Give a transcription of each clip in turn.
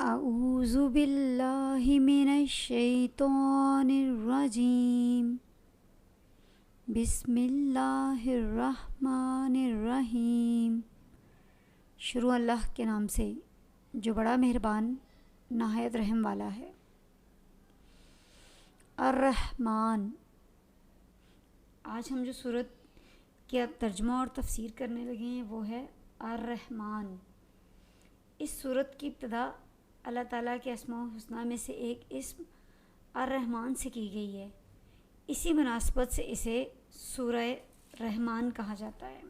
اعوذ باللہ من الشیطان الرجیم بسم اللہ الرحمن الرحیم۔ شروع اللہ کے نام سے جو بڑا مہربان نہایت رحم والا ہے۔ الرحمن، آج ہم جو سورت کا ترجمہ اور تفسیر کرنے لگے ہیں وہ ہے الرحمن۔ اس سورت کی ابتدا اللہ تعالیٰ کے اسماء الحسنہ میں سے ایک اسم الرحمن سے کی گئی ہے۔ اسی مناسبت سے اسے سورہ رحمان کہا جاتا ہے۔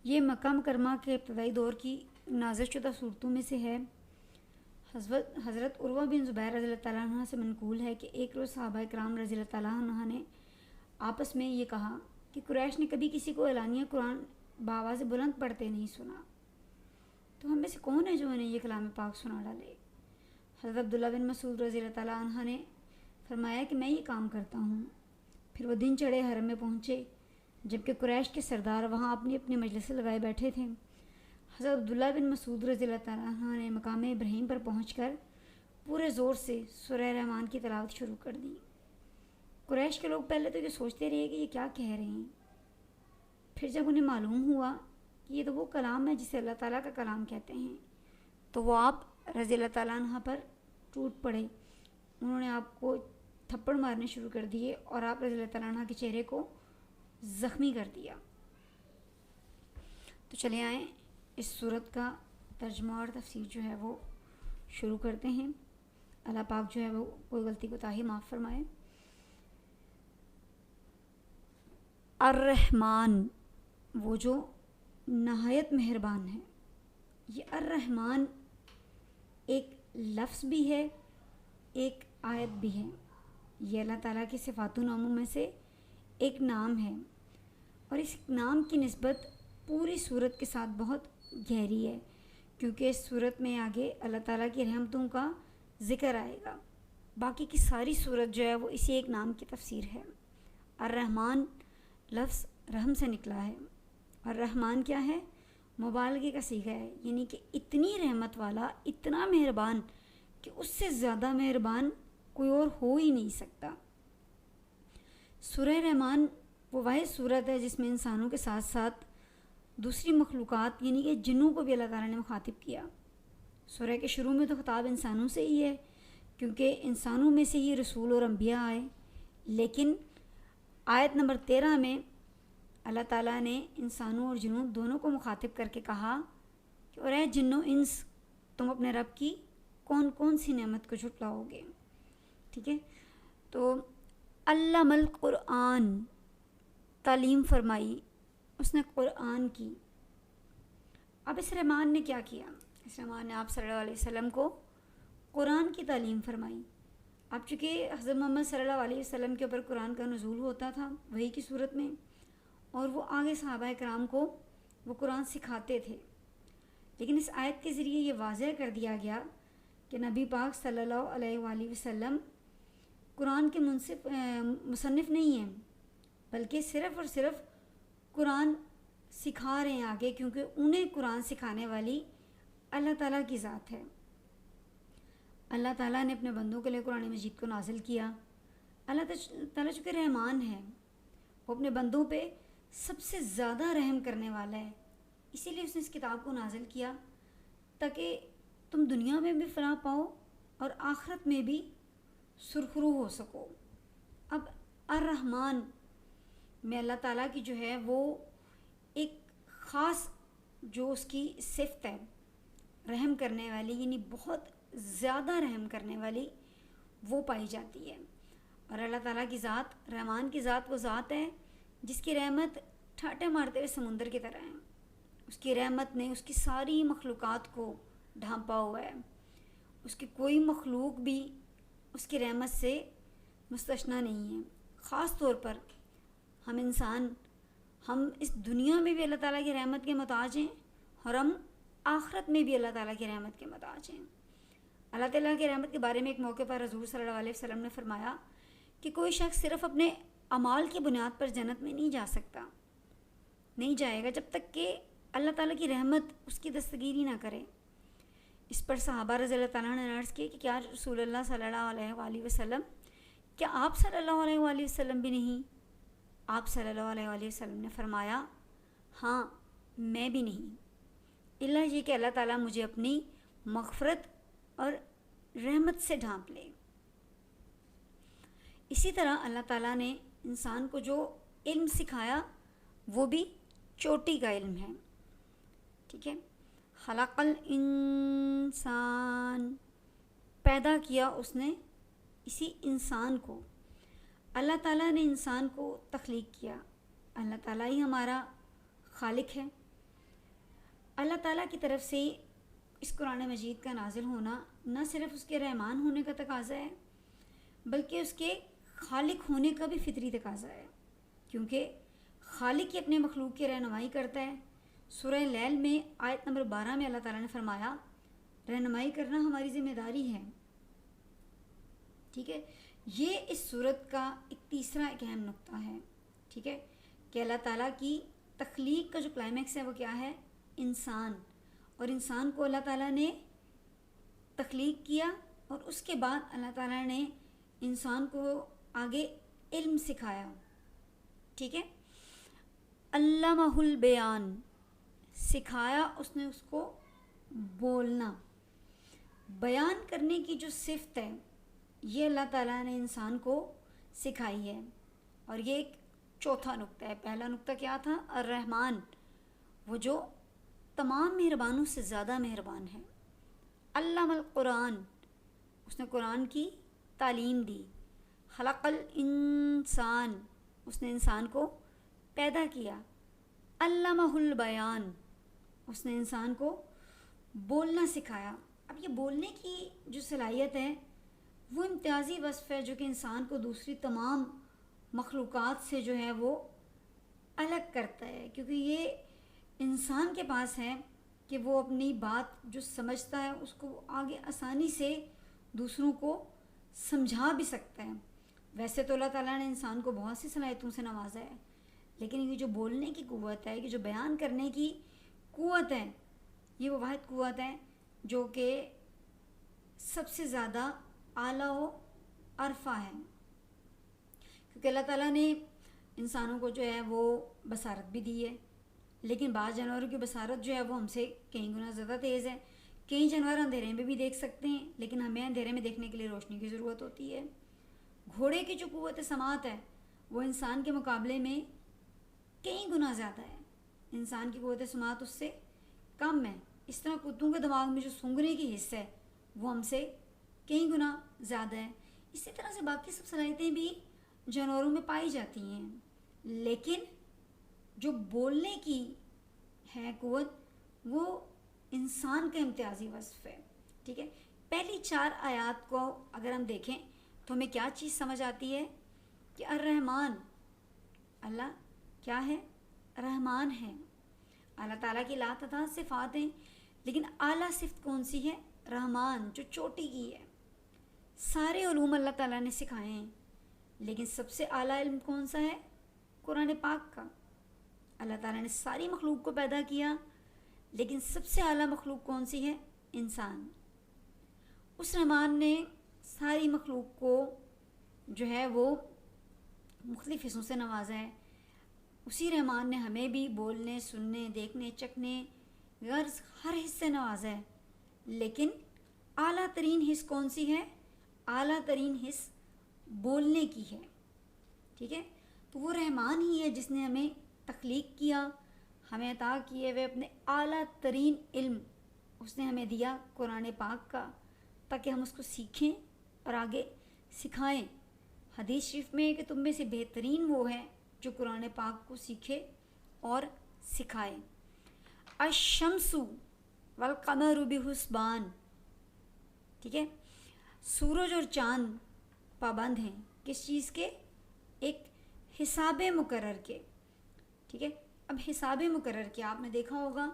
یہ مکہ مکرمہ کے ابتدائی دور کی نازل شدہ صورتوں میں سے ہے۔ حضرت عروہ بن زبیر رضی اللہ تعالیٰ عنہ سے منقول ہے کہ ایک روز صحابہ کرام رضی اللہ تعالیٰ عنہ نے آپس میں یہ کہا کہ قریش نے کبھی کسی کو اعلانیہ قرآن بآواز بلند پڑھتے نہیں سنا، تو ہم میں سے کون ہے جو انہیں یہ کلام پاک سنا ڈالے؟ حضرت عبداللہ بن مسعود رضی اللہ تعالیٰ عنہ نے فرمایا کہ میں یہ کام کرتا ہوں۔ پھر وہ دن چڑھے حرم میں پہنچے، جبکہ قریش کے سردار وہاں اپنی اپنی مجلسیں لگائے بیٹھے تھے۔ حضرت عبداللہ بن مسعود رضی اللہ تعالیٰ عنہ نے مقام ابراہیم پر پہنچ کر پورے زور سے سورہ رحمان کی تلاوت شروع کر دی۔ قریش کے لوگ پہلے تو یہ سوچتے رہے کہ یہ کیا کہہ رہے ہیں، پھر جب انہیں معلوم ہوا کہ یہ تو وہ کلام ہے جسے اللہ تعالیٰ کا کلام کہتے ہیں، تو وہ آپ رضی اللہ تعالیٰ عنہ پر ٹوٹ پڑے۔ انہوں نے آپ کو تھپڑ مارنے شروع کر دیے اور آپ رضی اللہ تعالیٰ عنہ کے چہرے کو زخمی کر دیا۔ تو چلے آئیں اس صورت کا ترجمہ اور تفسیر جو ہے وہ شروع کرتے ہیں۔ اللہ پاک جو ہے وہ کوئی غلطی کوتاہی معاف فرمائے۔ الرحمن، وہ جو نہایت مہربان ہے۔ یہ الرحمن ایک لفظ بھی ہے، ایک آیت بھی ہے۔ یہ اللہ تعالیٰ کی صفات و ناموں میں سے ایک نام ہے، اور اس نام کی نسبت پوری صورت کے ساتھ بہت گہری ہے، کیونکہ اس صورت میں آگے اللہ تعالیٰ کی رحمتوں کا ذکر آئے گا۔ باقی کی ساری صورت جو ہے وہ اسی ایک نام کی تفسیر ہے۔ الرحمن لفظ رحم سے نکلا ہے، اور رحمان کیا ہے؟ مبالغے کا صیغہ ہے، یعنی کہ اتنی رحمت والا، اتنا مہربان کہ اس سے زیادہ مہربان کوئی اور ہو ہی نہیں سکتا۔ سورہ رحمان وہ واحد صورت ہے جس میں انسانوں کے ساتھ ساتھ دوسری مخلوقات یعنی کہ جنوں کو بھی اللہ تعالیٰ نے مخاطب کیا۔ سورہ کے شروع میں تو خطاب انسانوں سے ہی ہے، کیونکہ انسانوں میں سے ہی رسول اور انبیاء آئے، لیکن آیت نمبر 13 میں اللہ تعالیٰ نے انسانوں اور جنوں دونوں کو مخاطب کر کے کہا کہ اور اے جنوں انس، تم اپنے رب کی کون کون سی نعمت کو جھٹلاؤ گے؟ ٹھیک ہے، تو علم القرآن، تعلیم فرمائی اس نے قرآن کی۔ اب اس رحمان نے کیا کیا؟ اس رحمان نے آپ صلی اللہ علیہ وسلم کو قرآن کی تعلیم فرمائی۔ اب چونکہ حضرت محمد صلی اللہ علیہ وسلم کے اوپر قرآن کا نزول ہوتا تھا وحی کی صورت میں، اور وہ آگے صحابہ کرام کو وہ قرآن سکھاتے تھے، لیکن اس آیت کے ذریعے یہ واضح کر دیا گیا کہ نبی پاک صلی اللہ علیہ وآلہ وسلم قرآن کے مصنف نہیں ہیں، بلکہ صرف اور صرف قرآن سکھا رہے ہیں آگے، کیونکہ انہیں قرآن سکھانے والی اللہ تعالیٰ کی ذات ہے۔ اللہ تعالیٰ نے اپنے بندوں کے لیے قرآن مجید کو نازل کیا۔ اللہ تعالیٰ چونکہ رحمان ہے، وہ اپنے بندوں پہ سب سے زیادہ رحم کرنے والا ہے، اسی لیے اس نے اس کتاب کو نازل کیا تاکہ تم دنیا میں بھی فلاح پاؤ اور آخرت میں بھی سرخرو ہو سکو۔ اب الرحمن میں اللہ تعالیٰ کی جو ہے وہ ایک خاص جو اس کی صفت ہے رحم کرنے والی، یعنی بہت زیادہ رحم کرنے والی، وہ پائی جاتی ہے۔ اور اللہ تعالیٰ کی ذات، رحمان کی ذات وہ ذات ہے جس کی رحمت ٹھاٹے مارتے ہوئے سمندر کی طرح ہے۔ اس کی رحمت نے اس کی ساری مخلوقات کو ڈھانپا ہوا ہے، اس کی کوئی مخلوق بھی اس کی رحمت سے مستثنیٰ نہیں ہے۔ خاص طور پر ہم انسان، ہم اس دنیا میں بھی اللہ تعالیٰ کی رحمت کے محتاج ہیں، اور ہم آخرت میں بھی اللہ تعالیٰ کی رحمت کے محتاج ہیں۔ اللہ تعالیٰ کی رحمت کے بارے میں ایک موقع پر حضور صلی اللہ علیہ وسلم نے فرمایا کہ کوئی شخص صرف اپنے اعمال کی بنیاد پر جنت میں نہیں جا سکتا، نہیں جائے گا جب تک کہ اللہ تعالیٰ کی رحمت اس کی دستگیری نہ کرے۔ اس پر صحابہ رضی اللہ تعالیٰ نے عرض کی کہ کیا رسول اللہ صلی اللہ علیہ وآلہ وسلم، کیا آپ صلی اللہ علیہ وآلہ وسلم بھی نہیں؟ آپ صلی اللہ علیہ وآلہ وسلم نے فرمایا ہاں میں بھی نہیں، اللہ یہ کہ اللہ تعالیٰ مجھے اپنی مغفرت اور رحمت سے ڈھانپ لے۔ اسی طرح اللہ تعالیٰ نے انسان کو جو علم سکھایا وہ بھی چوٹی کا علم ہے، ٹھیک ہے۔ خلق الانسان، پیدا کیا اس نے اسی انسان کو۔ اللہ تعالیٰ نے انسان کو تخلیق کیا، اللہ تعالیٰ ہی ہمارا خالق ہے۔ اللہ تعالیٰ کی طرف سے اس قرآن مجید کا نازل ہونا نہ صرف اس کے رحمان ہونے کا تقاضا ہے بلکہ اس کے خالق ہونے کا بھی فطری تقاضا ہے، کیونکہ خالق ہی اپنے مخلوق کی رہنمائی کرتا ہے۔ سورہ لیل میں آیت نمبر 12 میں اللہ تعالیٰ نے فرمایا رہنمائی کرنا ہماری ذمہ داری ہے، ٹھیک ہے۔ یہ اس صورت کا ایک تیسرا ایک اہم نقطہ ہے، ٹھیک ہے، کہ اللہ تعالیٰ کی تخلیق کا جو کلائمیکس ہے وہ کیا ہے؟ انسان۔ اور انسان کو اللہ تعالیٰ نے تخلیق کیا اور اس کے بعد اللہ تعالیٰ نے انسان کو آگے علم سکھایا، ٹھیک ہے۔ علمہ البیان، سکھایا اس نے اس کو بولنا، بیان کرنے کی جو صفت ہے یہ اللہ تعالیٰ نے انسان کو سکھائی ہے۔ اور یہ ایک چوتھا نقطہ ہے۔ پہلا نقطہ کیا تھا؟ الرحمن، وہ جو تمام مہربانوں سے زیادہ مہربان ہے۔ علم القرآن، اس نے قرآن کی تعلیم دی۔ خلق الانسان، اس نے انسان کو پیدا کیا۔ علمہ البیان، اس نے انسان کو بولنا سکھایا۔ اب یہ بولنے کی جو صلاحیت ہے وہ امتیازی وصف ہے جو کہ انسان کو دوسری تمام مخلوقات سے جو ہے وہ الگ کرتا ہے، کیونکہ یہ انسان کے پاس ہے کہ وہ اپنی بات جو سمجھتا ہے اس کو آگے آسانی سے دوسروں کو سمجھا بھی سکتا ہے۔ ویسے تو اللہ تعالیٰ نے انسان کو بہت سی صلاحیتوں سے نوازا ہے، لیکن یہ جو بولنے کی قوت ہے، یہ جو بیان کرنے کی قوت ہے، یہ وہ واحد قوت ہے جو کہ سب سے زیادہ اعلیٰ و عرفہ ہے، کیونکہ اللہ تعالیٰ نے انسانوں کو جو ہے وہ بصارت بھی دی ہے، لیکن بعض جانوروں کی بصارت جو ہے وہ ہم سے کئی گنا زیادہ تیز ہے۔ کئی جانور اندھیرے میں بھی دیکھ سکتے ہیں، لیکن ہمیں اندھیرے میں دیکھنے کے لیے روشنی کی ضرورت ہوتی ہے۔ گھوڑے کی جو قوت سماعت ہے وہ انسان کے مقابلے میں کئی گنا زیادہ ہے، انسان کی قوت سماعت اس سے کم ہے۔ اس طرح کتوں کے دماغ میں جو سونگھنے کی حص ہے وہ ہم سے کئی گنا زیادہ ہے۔ اسی طرح سے باقی سب صلاحیتیں بھی جانوروں میں پائی جاتی ہیں، لیکن جو بولنے کی ہے قوت وہ انسان کا امتیازی وصف ہے، ٹھیک ہے۔ پہلی 4 آیات کو اگر ہم دیکھیں تو ہمیں کیا چیز سمجھ آتی ہے کہ الرحمن، اللہ کیا ہے؟ رحمان ہے۔ اللہ تعالیٰ کی لا تعداد صفات ہیں، لیکن اعلیٰ صفت کون سی ہے؟ رحمان، جو چوٹی کی ہے۔ سارے علوم اللہ تعالیٰ نے سکھائے ہیں، لیکن سب سے اعلیٰ علم کون سا ہے؟ قرآن پاک کا۔ اللہ تعالیٰ نے ساری مخلوق کو پیدا کیا، لیکن سب سے اعلیٰ مخلوق کون سی ہے؟ انسان۔ اس رحمان نے ساری مخلوق کو جو ہے وہ مختلف حصوں سے نوازا ہے۔ اسی رحمان نے ہمیں بھی بولنے، سننے، دیکھنے، چکھنے، غرض ہر حص سے نوازا ہے، لیکن اعلیٰ ترین حص کون سی ہے؟ اعلیٰ ترین حص بولنے کی ہے، ٹھیک ہے۔ تو وہ رحمان ہی ہے جس نے ہمیں تخلیق کیا، ہمیں عطا کیے ہوئے اپنے اعلیٰ ترین علم اس نے ہمیں دیا قرآن پاک کا، تاکہ ہم اس کو سیکھیں اور آگے سکھائیں۔ حدیث شریف میں ہے کہ تم میں سے بہترین وہ ہے جو قرآن پاک کو سیکھے اور سکھائے۔ الشمس والقمر بحسبان، ٹھیک ہے۔ سورج اور چاند پابند ہیں کس چیز کے؟ ایک حساب مقرر کے، ٹھیک ہے۔ اب حساب مقرر کے آپ نے دیکھا ہوگا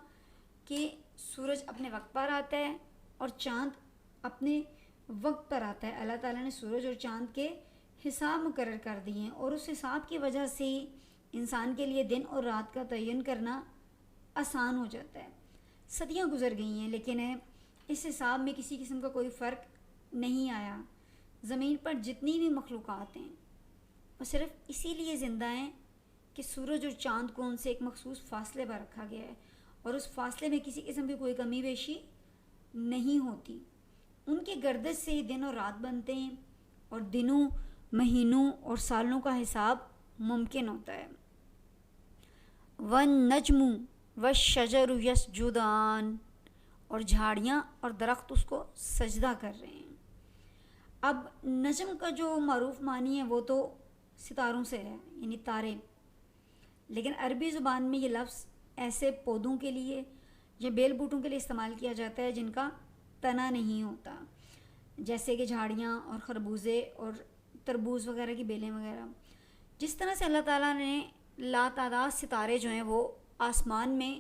کہ سورج اپنے وقت پر آتا ہے اور چاند اپنے وقت پر آتا ہے۔ اللہ تعالیٰ نے سورج اور چاند کے حساب مقرر کر دیے ہیں، اور اس حساب کی وجہ سے انسان کے لیے دن اور رات کا تعین کرنا آسان ہو جاتا ہے۔ صدیاں گزر گئی ہیں، لیکن اس حساب میں کسی قسم کا کوئی فرق نہیں آیا. زمین پر جتنی بھی مخلوقات ہیں وہ صرف اسی لیے زندہ ہیں کہ سورج اور چاند کو ان سے ایک مخصوص فاصلے پر رکھا گیا ہے اور اس فاصلے میں کسی قسم کی کوئی کمی بیشی نہیں ہوتی. ان کی گردش سے ہی دن اور رات بنتے ہیں اور دنوں، مہینوں اور سالوں کا حساب ممکن ہوتا ہے. وَالنَّجْمُ وَالشَّجَرُ يَسْجُدَانِ، اور جھاڑیاں اور درخت اس کو سجدہ کر رہے ہیں. اب نجم کا جو معروف معنی ہے وہ تو ستاروں سے ہے، یعنی تارے، لیکن عربی زبان میں یہ لفظ ایسے پودوں کے لیے یا بیل بوٹوں کے لیے استعمال کیا جاتا ہے جن کا تنا نہیں ہوتا، جیسے کہ جھاڑیاں اور خربوزے اور تربوز وغیرہ کی بیلیں وغیرہ. جس طرح سے اللہ تعالیٰ نے لاتعداد ستارے جو ہیں وہ آسمان میں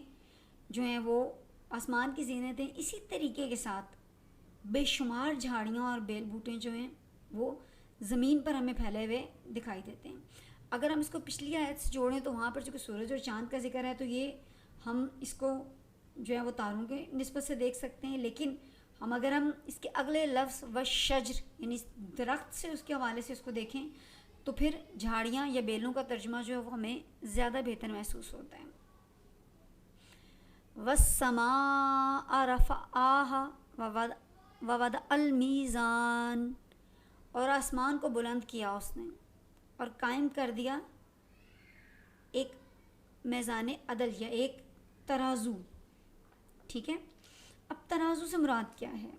جو ہیں وہ آسمان کی زینت ہیں، اسی طریقے کے ساتھ بے شمار جھاڑیاں اور بیل بوٹے جو ہیں وہ زمین پر ہمیں پھیلے ہوئے دکھائی دیتے ہیں. اگر ہم اس کو پچھلی آیت سے جوڑیں تو وہاں پر چونکہ سورج اور چاند کا ذکر ہے تو یہ ہم اس کو جو ہے وہ تاروں کے نسبت سے دیکھ سکتے ہیں، لیکن اگر ہم اس کے اگلے لفظ وشجر یعنی درخت سے اس کے حوالے سے اس کو دیکھیں تو پھر جھاڑیاں یا بیلوں کا ترجمہ جو ہے وہ ہمیں زیادہ بہتر محسوس ہوتا ہے. وَالسَّمَاءَ رَفَعَهَا وَوَضَعَ الْمِيزَانَ، اور آسمان کو بلند کیا اس نے اور قائم کر دیا ایک میزان عدل یا ایک ترازو. ٹھیک ہے، اب ترازو سے مراد کیا ہے؟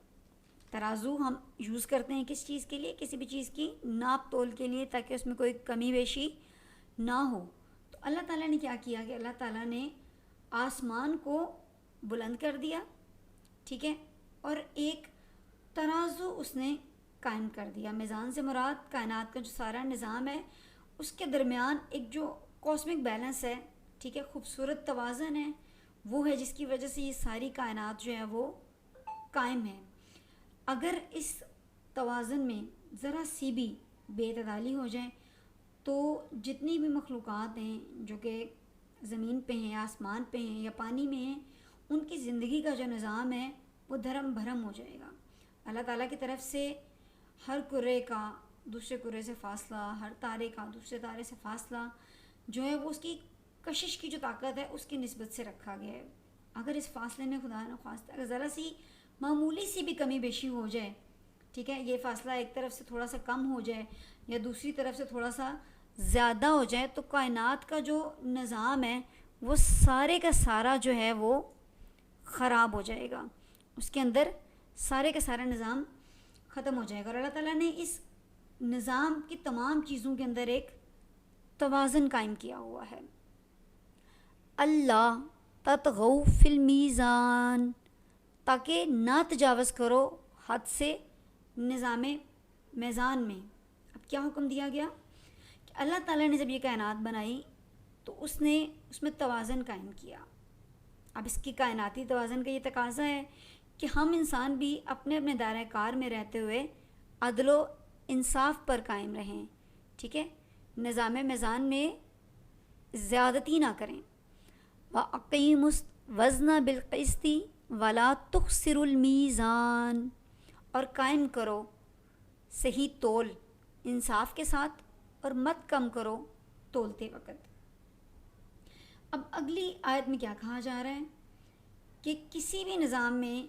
ترازو ہم یوز کرتے ہیں کس چیز کے لیے؟ کسی بھی چیز کی ناپ تول کے لیے، تاکہ اس میں کوئی کمی بیشی نہ ہو. تو اللہ تعالیٰ نے کیا کیا کہ اللہ تعالیٰ نے آسمان کو بلند کر دیا، ٹھیک ہے، اور ایک ترازو اس نے قائم کر دیا. میزان سے مراد کائنات کا جو سارا نظام ہے اس کے درمیان ایک جو کاسمک بیلنس ہے، ٹھیک ہے، خوبصورت توازن ہے، وہ ہے جس کی وجہ سے یہ ساری کائنات جو ہے وہ قائم ہے. اگر اس توازن میں ذرا سی بھی بے اعتدالی ہو جائے تو جتنی بھی مخلوقات ہیں جو کہ زمین پہ ہیں، آسمان پہ ہیں یا پانی میں ہیں، ان کی زندگی کا جو نظام ہے وہ دھرم بھرم ہو جائے گا. اللہ تعالیٰ کی طرف سے ہر کرے کا دوسرے کرے سے فاصلہ، ہر تارے کا دوسرے تارے سے فاصلہ جو ہے وہ اس کی کشش کی جو طاقت ہے اس کی نسبت سے رکھا گیا ہے. اگر اس فاصلے میں خدا نخواستہ اگر ذرا سی معمولی سی بھی کمی بیشی ہو جائے، ٹھیک ہے، یہ فاصلہ ایک طرف سے تھوڑا سا کم ہو جائے یا دوسری طرف سے تھوڑا سا زیادہ ہو جائے تو کائنات کا جو نظام ہے وہ سارے کا سارا جو ہے وہ خراب ہو جائے گا، اس کے اندر سارے کا سارا نظام ختم ہو جائے گا. اور اللہ تعالیٰ نے اس نظام کی تمام چیزوں کے اندر ایک توازن قائم کیا ہوا ہے. اللہ تطغوا فی المیزان، تاکہ نہ تجاوز کرو حد سے نظام میزان میں. اب کیا حکم دیا گیا کہ اللہ تعالیٰ نے جب یہ کائنات بنائی تو اس نے اس میں توازن قائم کیا. اب اس کی کائناتی توازن کا یہ تقاضا ہے کہ ہم انسان بھی اپنے اپنے دائرہ کار میں رہتے ہوئے عدل و انصاف پر قائم رہیں، ٹھیک ہے، نظام میزان میں زیادتی نہ کریں. وَأَقِیمُوا الْوَزْنَ بِالْقِسْطِ وَلَا تُخْسِرُوا الْمِیزَانَ، اور قائم کرو صحیح تول انصاف کے ساتھ اور مت کم کرو تولتے وقت. اب اگلی آیت میں کیا کہا جا رہا ہے کہ کسی بھی نظام میں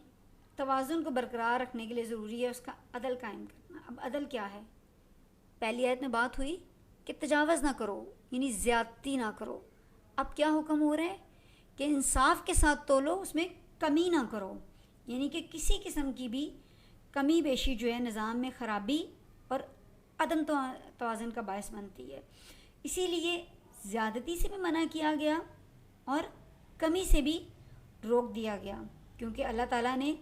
توازن کو برقرار رکھنے کے لیے ضروری ہے اس کا عدل قائم کرنا. اب عدل کیا ہے؟ پہلی آیت میں بات ہوئی کہ تجاوز نہ کرو یعنی زیادتی نہ کرو. اب کیا حکم ہو رہا ہے کہ انصاف کے ساتھ تولو، اس میں کمی نہ کرو، یعنی کہ کسی قسم کی بھی کمی بیشی جو ہے نظام میں خرابی اور عدم توازن کا باعث بنتی ہے. اسی لیے زیادتی سے بھی منع کیا گیا اور کمی سے بھی روک دیا گیا، کیونکہ اللہ تعالیٰ نے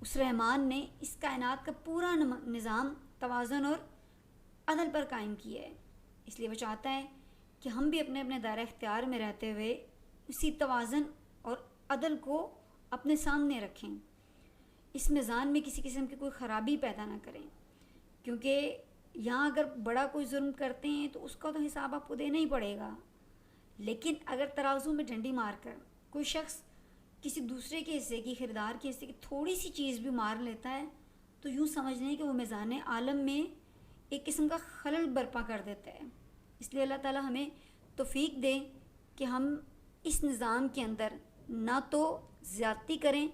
اس رحمان نے اس کائنات کا پورا نظام توازن اور عدل پر قائم کیا ہے. اس لیے وہ چاہتا ہے کہ ہم بھی اپنے اپنے دائرہ اختیار میں رہتے ہوئے اسی توازن اور عدل کو اپنے سامنے رکھیں، اس میزان میں کسی قسم کی کوئی خرابی پیدا نہ کریں. کیونکہ یہاں اگر بڑا کوئی ظلم کرتے ہیں تو اس کا تو حساب آپ کو دینا ہی پڑے گا، لیکن اگر ترازو میں ڈنڈی مار کر کوئی شخص کسی دوسرے کے حصے کی، خریدار کے حصے کی تھوڑی سی چیز بھی مار لیتا ہے تو یوں سمجھ لیں کہ وہ میزان عالم میں ایک قسم کا خلل برپا کر دیتا ہے۔ اس لیے اللہ تعالیٰ ہمیں توفیق دے کہ ہم اس نظام کے اندر نہ تو زیادتی کریں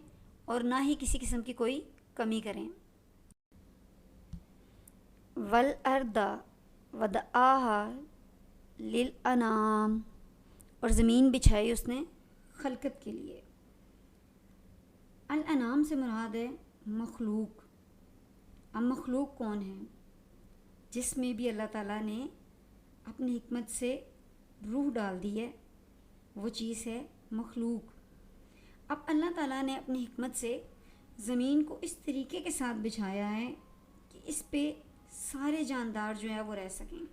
اور نہ ہی کسی قسم کی کوئی کمی کریں۔ وَالْأَرْضَ وَضَعَهَا لِلْأَنَامِ، اور زمین بچھائی اس نے خلقت کے لیے۔ الانام سے مراد ہے مخلوق۔ اب مخلوق کون ہے؟ جس میں بھی اللہ تعالیٰ نے اپنی حکمت سے روح ڈال دی ہے، وہ چیز ہے مخلوق۔ اب اللہ تعالیٰ نے اپنی حکمت سے زمین کو اس طریقے کے ساتھ بچھایا ہے کہ اس پہ سارے جاندار جو ہے وہ رہ سکیں۔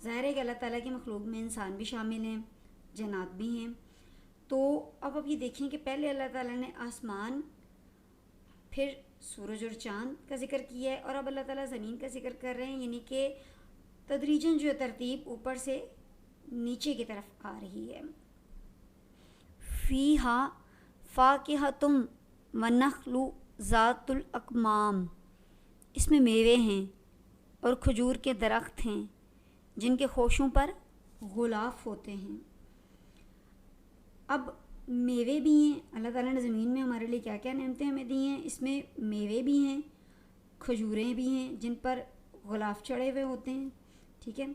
ظاہر ہے کہ اللہ تعالیٰ کی مخلوق میں انسان بھی شامل ہیں، جنات بھی ہیں۔ تو اب یہ دیکھیں کہ پہلے اللہ تعالیٰ نے آسمان، پھر سورج اور چاند کا ذکر کیا ہے، اور اب اللہ تعالیٰ زمین کا ذکر کر رہے ہیں، یعنی کہ تدریجاً جو ترتیب اوپر سے نیچے کی طرف آ رہی ہے۔ فیہا فاکہۃ والنخل ذات الاکمام، اس میں میوے ہیں اور کھجور کے درخت ہیں جن کے خوشوں پر غلاف ہوتے ہیں۔ اب میوے بھی ہیں، اللہ تعالیٰ نے زمین میں ہمارے لیے کیا کیا نعمتیں ہمیں دی ہیں، اس میں میوے بھی ہیں، کھجوریں بھی ہیں جن پر غلاف چڑھے ہوئے ہوتے ہیں، ٹھیک ہے۔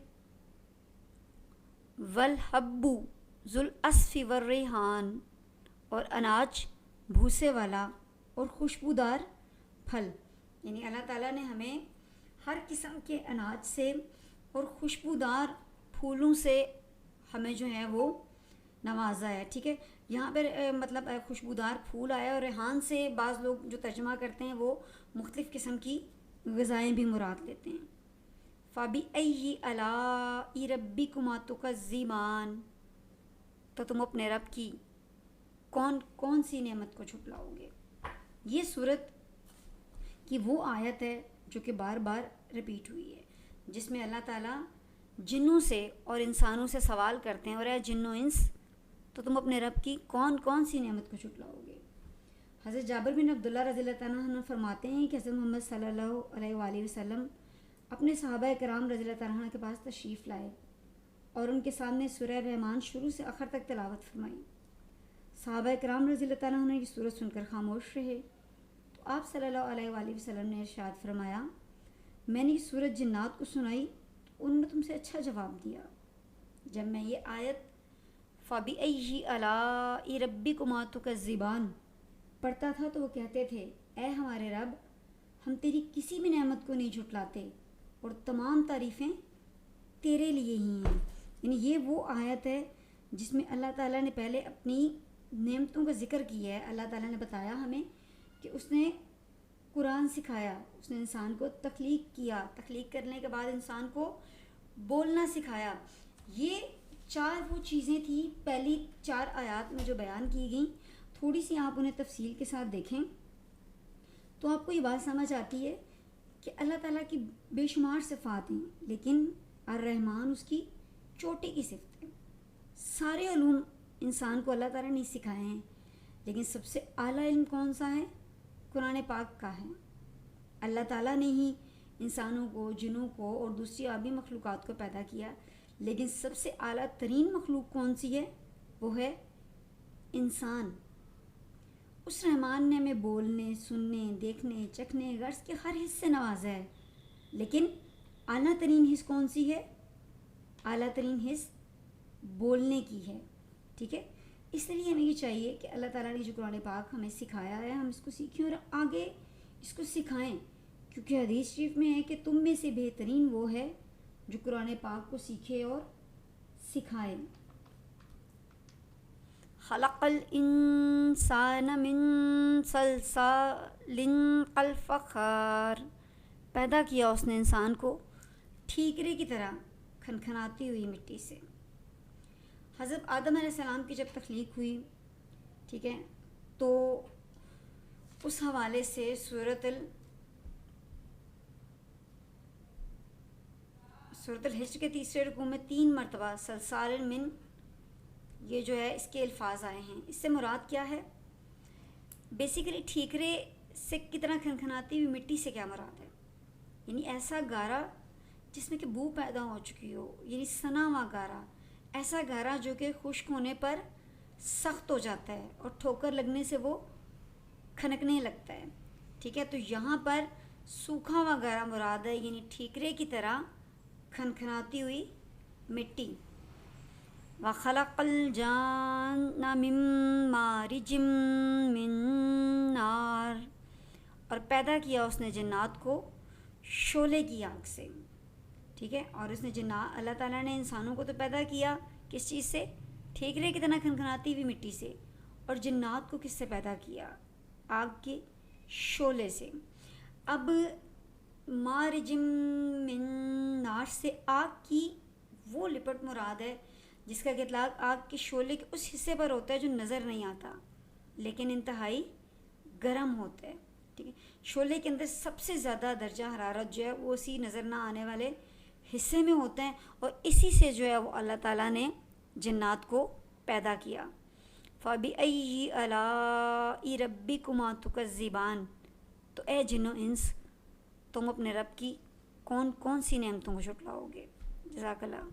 والحب ذو العصف والریحان، اور اناج بھوسے والا اور خوشبودار پھل، یعنی اللہ تعالیٰ نے ہمیں ہر قسم کے اناج سے اور خوشبودار پھولوں سے ہمیں جو ہے وہ نوازا ہے، ٹھیک ہے۔ یہاں پر مطلب خوشبودار پھول آیا، اور ریحان سے بعض لوگ جو ترجمہ کرتے ہیں وہ مختلف قسم کی غذائیں بھی مراد لیتے ہیں۔ فَبِأَيِّ آلَاءِ رَبِّكُمَا تُكَذِّبَانِ، تو تم اپنے رب کی کون سی نعمت کو جھٹلاؤ گے۔ یہ سورت کی وہ آیت ہے جو کہ بار بار ریپیٹ ہوئی ہے، جس میں اللہ تعالیٰ جنوں سے اور انسانوں سے سوال کرتے ہیں، اور اے جن و انس، تو تم اپنے رب کی کون سی نعمت کو جھٹلاؤ گے۔ حضرت جابر بن عبداللہ رضی اللہ تعالیٰ عنہ فرماتے ہیں کہ حضرت محمد صلی اللہ علیہ وآلہ وسلم اپنے صحابہ کرام رضی اللہ تعالیٰ عنہ کے پاس تشریف لائے اور ان کے سامنے سورہ رحمان شروع سے آخر تک تلاوت فرمائی۔ صحابہ کرام رضی اللہ تعالیٰ عنہ یہ سورت سن کر خاموش رہے تو آپ صلی اللہ علیہ وآلہ وسلم نے ارشاد فرمایا، میں نے یہ سورت جنات کو سنائی تو انہوں نے تم سے اچھا جواب دیا۔ جب میں یہ آیت فَبِأَيِّ آلَاءِ رَبِّكُمَا تُكَذِّبَانِ پڑھتا تھا تو وہ کہتے تھے، اے ہمارے رب، ہم تیری کسی بھی نعمت کو نہیں جھٹلاتے اور تمام تعریفیں تیرے لیے ہی ہیں۔ یعنی یہ وہ آیت ہے جس میں اللہ تعالیٰ نے پہلے اپنی نعمتوں کا ذکر کیا ہے۔ اللہ تعالیٰ نے بتایا ہمیں کہ اس نے قرآن سکھایا، اس نے انسان کو تخلیق کیا، تخلیق کرنے کے بعد انسان کو بولنا سکھایا۔ یہ چار وہ چیزیں تھیں پہلی 4 آیات میں جو بیان کی گئیں۔ تھوڑی سی آپ انہیں تفصیل کے ساتھ دیکھیں تو آپ کو یہ بات سمجھ آتی ہے کہ اللہ تعالیٰ کی بے شمار صفات ہیں، لیکن الرحمن اس کی چوٹی کی صفت ہے۔ سارے علوم انسان کو اللہ تعالیٰ نے سکھائے ہیں، لیکن سب سے اعلیٰ علم کون سا ہے؟ قرآن پاک کا ہے۔ اللہ تعالیٰ نے ہی انسانوں کو، جنوں کو اور دوسری آبی مخلوقات کو پیدا کیا، لیکن سب سے اعلیٰ ترین مخلوق کون سی ہے؟ وہ ہے انسان۔ اس رحمان نے ہمیں بولنے، سننے، دیکھنے، چکھنے، غرض کے ہر حص سے نوازا ہے، لیکن اعلیٰ ترین حص کون سی ہے؟ اعلیٰ ترین حص بولنے کی ہے، ٹھیک ہے۔ اس لیے ہمیں یہ چاہیے کہ اللہ تعالیٰ نے جو قرآن پاک ہمیں سکھایا ہے ہم اس کو سیکھیں اور آگے اس کو سکھائیں، کیونکہ حدیث شریف میں ہے کہ تم میں سے بہترین وہ ہے جو قرآن پاک کو سیکھے اور سکھائے۔ خلق الانسان من صلصال کالفخار، پیدا کیا اس نے انسان کو ٹھیکرے کی طرح کھنکھناتی ہوئی مٹی سے۔ حضرت آدم علیہ السلام کی جب تخلیق ہوئی، ٹھیک ہے، تو اس حوالے سے سورۃ الحجر کے 3 رکوع میں 3 مرتبہ سلسال من، یہ جو ہے اس کے الفاظ آئے ہیں۔ اس سے مراد کیا ہے بیسیکلی ٹھیکرے سے کی طرح کھنکھناتی ہوئی مٹی سے کیا مراد ہے؟ یعنی ایسا گارا جس میں کہ بو پیدا ہو چکی ہو، یعنی سنا ہوا گارا، ایسا گارا جو کہ خشک ہونے پر سخت ہو جاتا ہے اور ٹھوکر لگنے سے وہ کھنکنے لگتا ہے. ٹھیک ہے، تو یہاں پر سوکھا ہوا گارا مراد ہے، یعنی ٹھیکرے کی طرح کھنکھناتی ہوئی مٹی. وَخَلَقَ الْجَانَّ مِن مَارِجٍ مِّن نَار، اور پیدا کیا اس نے جنات کو شعلے کی آگ سے. ٹھیک ہے، اور اس نے اللہ تعالیٰ نے انسانوں کو تو پیدا کیا کس چیز سے؟ ٹھیکرے کی طرح کھنکھناتی ہوئی مٹی سے. اور جنات کو کس سے پیدا کیا؟ آگ کے شعلے سے. اب مارجم من نار سے آگ کی وہ لپٹ مراد ہے جس کا اطلاق آگ کے شعلے کے اس حصے پر ہوتا ہے جو نظر نہیں آتا لیکن انتہائی گرم ہوتا ہے. ٹھیک ہے، شعلے کے اندر سب سے زیادہ درجہ حرارت جو ہے وہ اسی نظر نہ آنے والے حصے میں ہوتا ہے، اور اسی سے جو ہے وہ اللہ تعالیٰ نے جنات کو پیدا کیا. فَبِأَيِّ آلَاءِ رَبِّكُمَا تُكَذِّبَانِ، تو اے جن و انس تم اپنے رب کی کون کون سی نعمتوں کو جھٹلاؤ گے. جزاک اللہ.